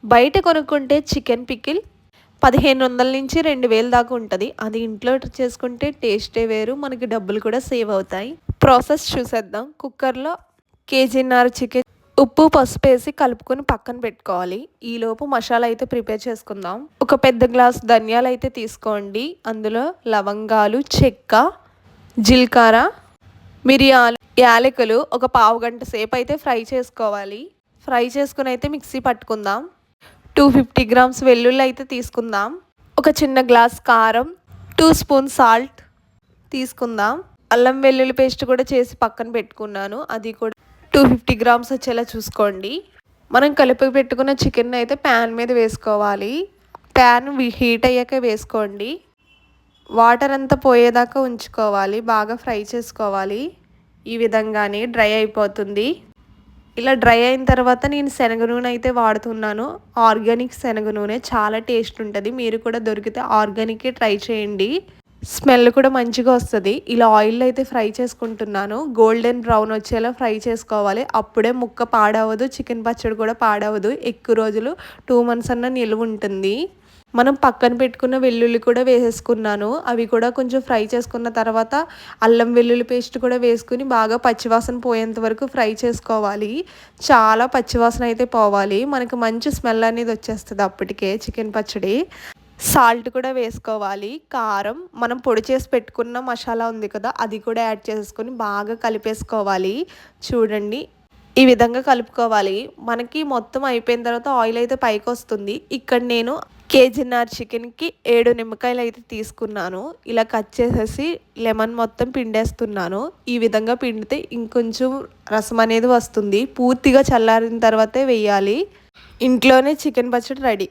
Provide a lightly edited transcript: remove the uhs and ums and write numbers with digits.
బయట కొనుక్కుంటే chicken pickle 1500 నుంచి 2000 దాకా ఉంటుంది. అది ఇంట్లో చేసుకుంటే టేస్టే వేరు, మనకి డబ్బులు కూడా సేవ్ అవుతాయి. ప్రాసెస్ చూసేద్దాం. కుక్కర్లో కేజీన్నర చికెన్ ఉప్పు పసుపు వేసి కలుపుకొని పక్కన పెట్టుకోవాలి. ఈలోపు మసాలా అయితే ప్రిపేర్ చేసుకుందాం. ఒక పెద్ద గ్లాస్ ధనియాలు అయితే తీసుకోండి. అందులో లవంగాలు, చెక్క, జీలకర్ర, మిరియాలు, యాలకులు ఒక పావు గంట సేపు అయితే ఫ్రై చేసుకోవాలి. ఫ్రై చేసుకుని అయితే మిక్సీ పట్టుకుందాం. 250 గ్రామ్స్ వెల్లుల్లి అయితే తీసుకుందాం. ఒక చిన్న గ్లాస్ కారం, 2 స్పూన్ సాల్ట్ తీసుకుందాం. అల్లం వెల్లుల్లి పేస్ట్ కూడా చేసి పక్కన పెట్టుకున్నాను. అది కూడా 250 గ్రామ్స్ వచ్చేలా చూసుకోండి. మనం కలిపి పెట్టుకున్న చికెన్ అయితే ప్యాన్ మీద వేసుకోవాలి. ప్యాన్ హీట్ అయ్యాక వేసుకోండి. వాటర్ అంతా పోయేదాకా ఉంచుకోవాలి. బాగా ఫ్రై చేసుకోవాలి. ఈ విధంగానే డ్రై అయిపోతుంది. ఇలా డ్రై అయిన తర్వాత నేను శనగ నూనె అయితే వాడుతున్నాను. ఆర్గానిక్ శనగ నూనె చాలా టేస్ట్ ఉంటుంది. మీరు కూడా దొరికితే ఆర్గానికే ట్రై చేయండి. స్మెల్ కూడా మంచిగా వస్తుంది. ఇలా ఆయిల్ అయితే ఫ్రై చేసుకుంటున్నాను. గోల్డెన్ బ్రౌన్ వచ్చేలా ఫ్రై చేసుకోవాలి. అప్పుడే ముక్క పాడవదు, చికెన్ పచ్చడి కూడా పాడవదు. ఎక్కువ రోజులు 2 మంత్స్ అన్న నిలువ ఉంటుంది. మనం పక్కన పెట్టుకున్న వెల్లుల్లి కూడా వేసేసుకున్నాను. అవి కూడా కొంచెం ఫ్రై చేసుకున్న తర్వాత అల్లం వెల్లుల్లి పేస్ట్ కూడా వేసుకుని బాగా పచ్చివాసన పోయేంత వరకు ఫ్రై చేసుకోవాలి. చాలా పచ్చివాసన అయితే పోవాలి. మనకు మంచి స్మెల్ అనేది వచ్చేస్తుంది అప్పటికే చికెన్ పచ్చడి. సాల్ట్ కూడా వేసుకోవాలి. కారం, మనం పొడి చేసి పెట్టుకున్న మసాలా ఉంది కదా, అది కూడా యాడ్ చేసుకొని బాగా కలిపేసుకోవాలి. చూడండి, ఈ విధంగా కలుపుకోవాలి. మనకి మొత్తం అయిపోయిన తర్వాత ఆయిల్ అయితే పైకి వస్తుంది. ఇక్కడ నేను కేజీన్నర చికెన్కి 7 నిమ్మకాయలు అయితే తీసుకున్నాను. ఇలా కట్ చేసేసి లెమన్ మొత్తం పిండేస్తున్నాను. ఈ విధంగా పిండితే ఇంకొంచెం రసం అనేది వస్తుంది. పూర్తిగా చల్లారిన తర్వాతే వేయాలి. ఇంట్లోనే చికెన్ పచ్చడి రెడీ.